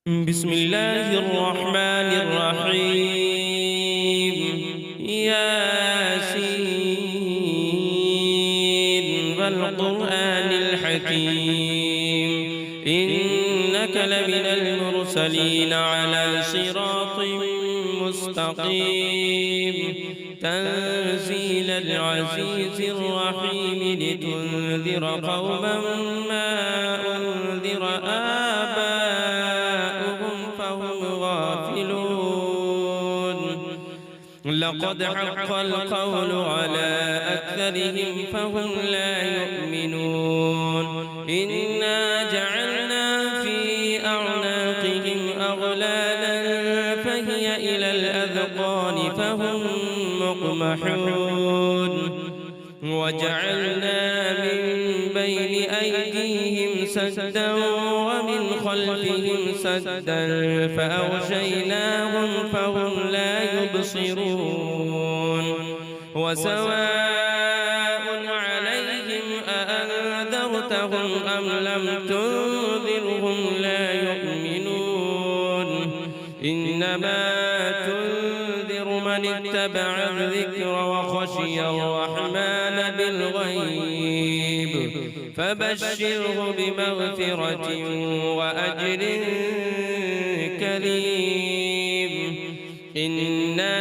بسم الله الرحمن الرحيم. ياسين والقرآن الحكيم إنك لمن المرسلين على صراط مستقيم تنزيل العزيز الرحيم لتنذر قوما ما أنذر آباؤهم فهم غافلون. لقد حق القول على أكثرهم فهم لا يؤمنون. إنا جعلنا في أعناقهم أغلالا فهي إلى الأذقان فهم مقمحون. وجعلنا من بين أيديهم سدا ومن خلفهم سدا فأغشيناهم فهم لا يبصرون. وسواء عليهم أأنذرتهم أم لم تنذرهم لا يؤمنون. إنما تنذر من اتبع الذكر وخشي الرحمن بالغيب فبشره بمغفرة وأجر كريم. إنا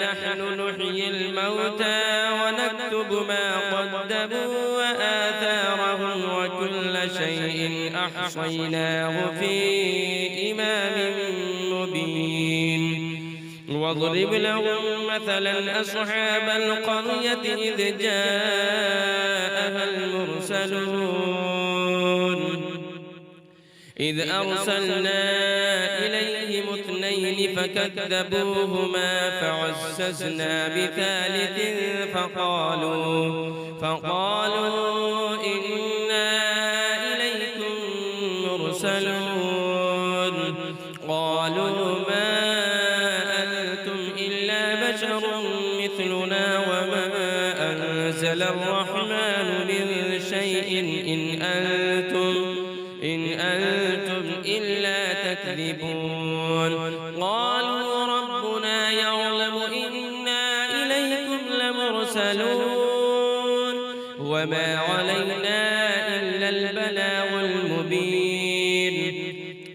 نحن نحيي الموتى ونكتب ما قدموا وآثارهم وكل شيء أحصيناه في إمام مبين. واضرب لهم مثلا أصحاب القرية إذ جاءها المرسلون إذ أرسلنا إليهم اثنين فكذبوهما فعززنا بثالث فقالوا إنا إليكم مرسلون. قالوا ما أنتم إلا بشر مثلنا وما أنزل الرحمن من شيء إن أنتم إلا تكذبون. قالوا ربنا يعلم إنا إليكم لمرسلون وما علينا إلا البلاغ المبين.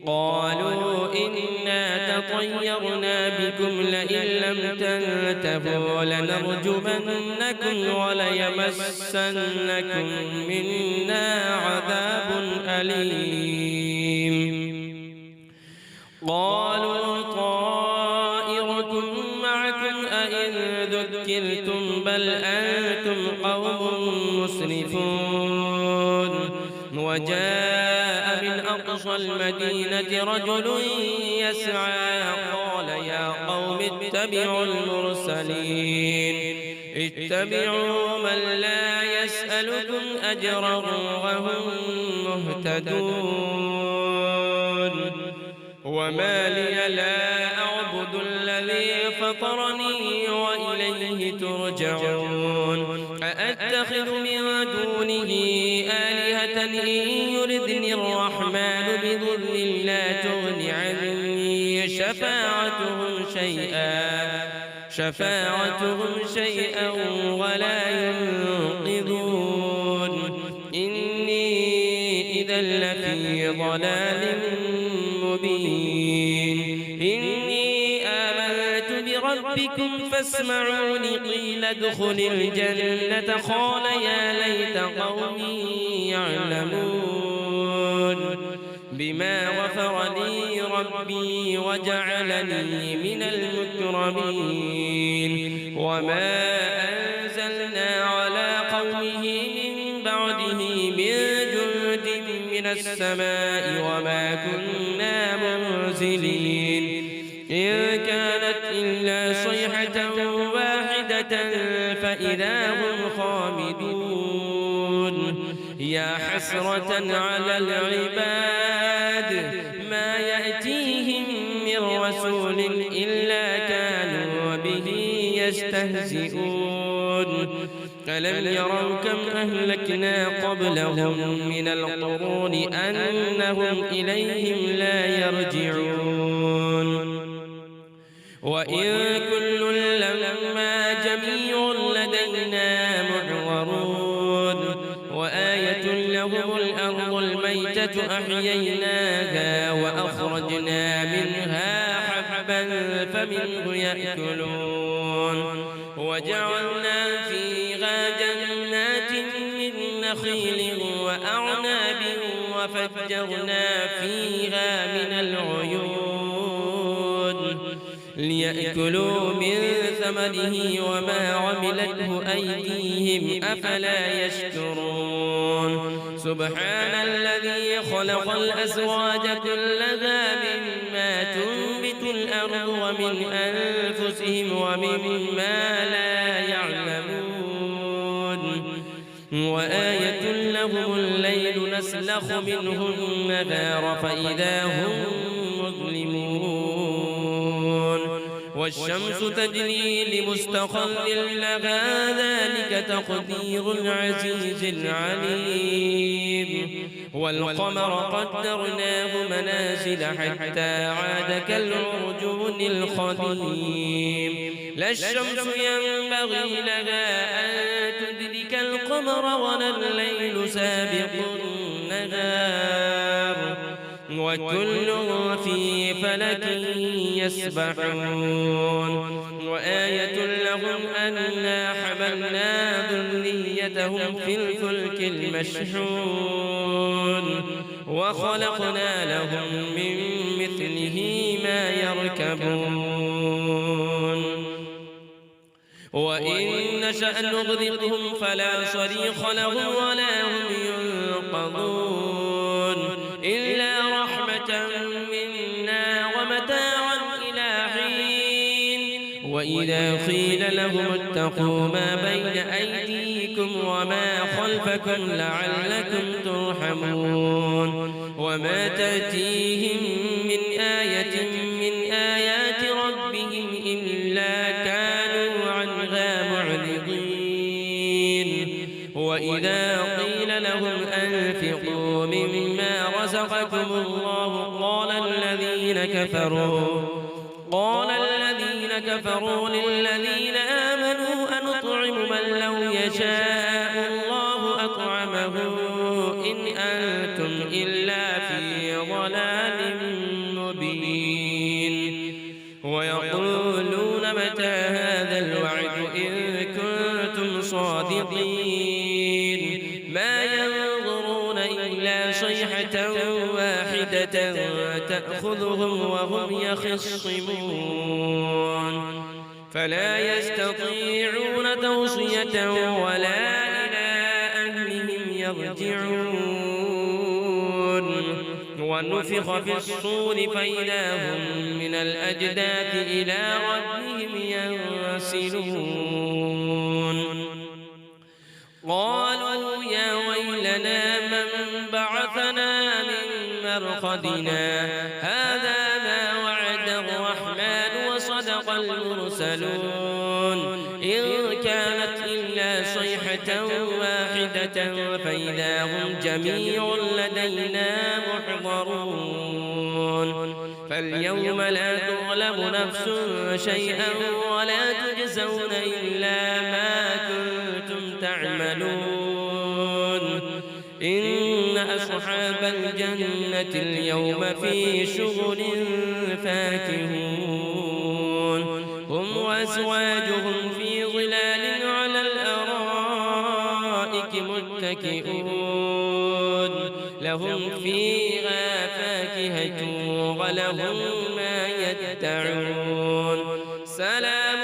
قالوا إنا تطيرنا بكم لئن لم تنتهوا لنرجمنكم وليمسنكم منا عذاب أليم. قالوا طائركم معكم أئن ذكرتم بل أنتم قوم مسرفون. وجاء من أقصى المدينة رجل يسعى قال يا قوم اتبعوا المرسلين اتبعوا من لا يسألكم أجرا وهم مهتدون. وما لي لا أعبد الذي فطرني وإليه ترجعون. أأتخذ من دونه آلهة إن يردني الرحمن بضر لا تغن عني شفاعتهم شيئا ولا ينقذون. إني إذا لفي ضلال مبين. إني آمنت بربكم فاسمعون قيل ادخل الجنة قال يا ليت قومي يعلمون بما غفر لي ربي وجعلني من المكرمين. وما أنزلنا على قومه من بعده من جند من السماء وما كنا منزلين. إن كانت إلا صيحة واحدة فإذا هم خامدون. يا حسرة على العباد ما يأتيهم من رسول إلا كانوا به يستهزئون. ألم يروا كم أهلكنا قبلهم من القرون أنهم إليهم لا يرجعون وإن كل لما جميع لدينا محضرون وآية لهم الأرض الميتة أحييناها وأخرجنا منها حبا فمنه يأكلون وجعلنا فيها جنات من نخيل وأعناب وفجرنا فيها من العيون ليأكلوا من ثمره وما عملته أيديهم أفلا يشكرون سبحان الذي خلق الأزواج كلها مما تنبت الأرض ومن أنفسهم ومما لا يعلمون وآية لهم الليل نسلخ منه النهار فإذا هم مظلمون والشمس تجري لمستقر لها ذلك تقدير العزيز العليم والقمر قدرناه منازل حتى عاد كالعرجون القديم لا الشمس ينبغي لها أن تدرك القمر ولا الليل سابق النهار وكل في فلك يسبحون وآية لهم أنا حملنا ذريتهم في الفلك المشحون وخلقنا لهم من مثله ما يركبون وإن نشأ نغرقهم فلا صريخ لهم ولا هم ينقذون إلا رحمة منا ومتاعا إلى حين وإذا قيل لهم اتقوا ما بين أيديكم وما خلفكم لعلكم ترحمون وما تأتيهم من آية من آيات ربهم إلا كانوا عنها معرضين وإذا قيل لهم أنفقوا مما رزقكم الله قال الذين كفروا للذين آمنوا أنطعم من لو يشاء الله أطعمه إن أنتم إلا في ضلال مبين ويقولون متى هذا الوعد إن كنتم صادقين ما ينظرون إلا صيحة واحدة تأخذهم وهم يخصمون فلا يستطيعون توصية ولا إلى أهلهم يرجعون ونفخ في الصور فإذا هم من الأجداث إلى ربهم ينسلون قالوا يا ويلنا من بعثنا من مرقدنا هذا ما وعد الرحمن وصدق المرسلون إن كانت إلا صيحة واحدة فإذا هم جميع لدينا محضرون فاليوم لا تظلم نفس شيئا ولا تجزون إلا ما كنتم تعملون إن أصحاب الجنة اليوم في شغل فاكهون هم وأزواجهم في ظلال على الأرائك متكئون لهم فيها فاكهة ولهم ما يدعون سلام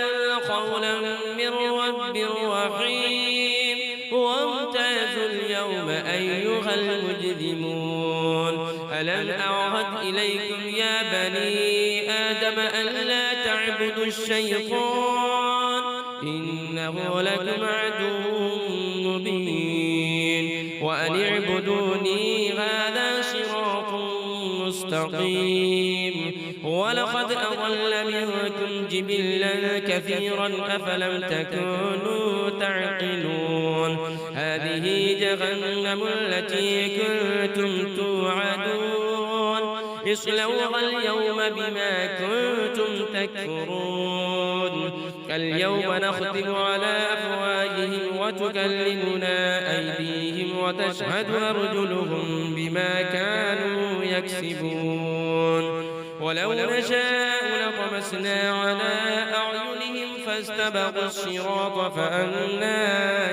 قولا من رب رحيم وامتازوا اليوم أيها المجرمون ألم أعهد إليكم يا بني آدم ألا تعبدوا الشيطان إنه لكم عدو مبين وأن اعبدوني هذا صراط مستقيم ولقد أضل منكم جبلا كثيرا أفلم تكونوا تعقلون هذه جهنم التي كنتم توعدون اصلوها اليوم بما كنتم تكفرون اليوم نختم على أفواههم وتكلمنا أيديهم وتشهد أرجلهم بما كانوا يكسبون ولو نشاء لطمسنا على أعينهم فاستبقوا الصراط فأنى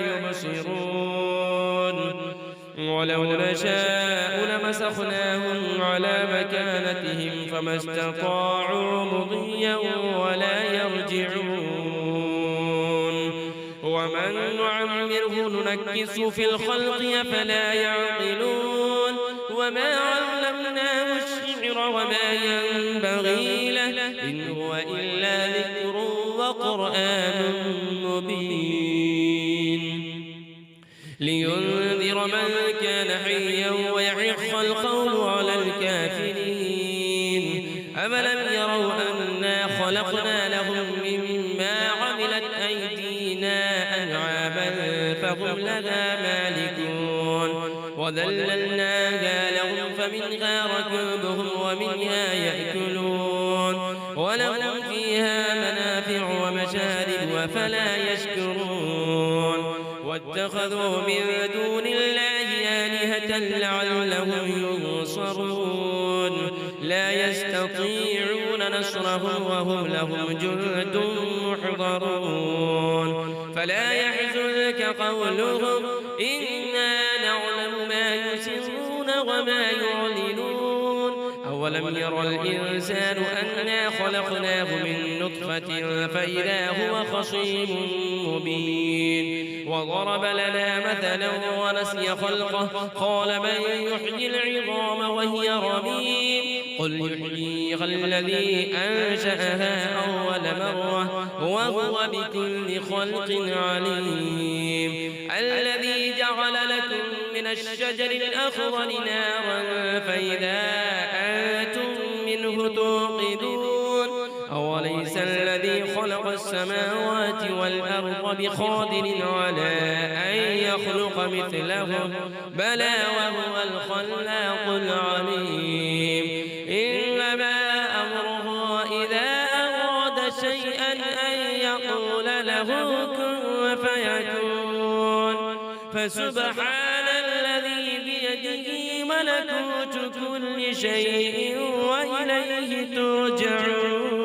يبصرون ولو نشاء لمسخناهم على مكانتهم فما استطاعوا مضيا ولا يرجعون ومن نعمره ننكسه في الخلق أفلا يعقلون وما علمناه الشعر وما ينبغي له إن هو إلا ذكر وقرآن مبين لينذر من كان حيا ويحق القول على الكافرين أفلم يروا أنا خلقنا لهم مما عملت أيدينا أنعاما فهم لها مالكون وذللناها لهم فمنها ركوبهم ومنها يأكلون ولهم فيها منافع ومشارب أفلا يشكرون واتخذوا من دون الله آلهة لعلهم ينصرون لا يستطيعون نصرهم وهم لهم جند محضرون فلا يحزنك قولهم إنا نعلم ما يسرون وما يعلنون أولم ير الإنسان أنا خلقناه من نطفة فإذا هو خصيم مبين وضرب لنا مثلا ونسي خلقه قال من يحيي العظام وهي رميم قل يحييها الذي أنشأها أول مرة وهو بكل خلق عليم الذي جعل لكم من الشجر الأخضر نارا فإذا أنتم منه توقدون أوليس الذي خلق السماوات والأرض بقادر على أن يخلق مثلهم بلى وهو الخلاق العليم إنما أمره إذا أراد شيئا أن يقول له كن فيكون فسبحان الذي بيده ملكوت كل شيء وإليه ترجعون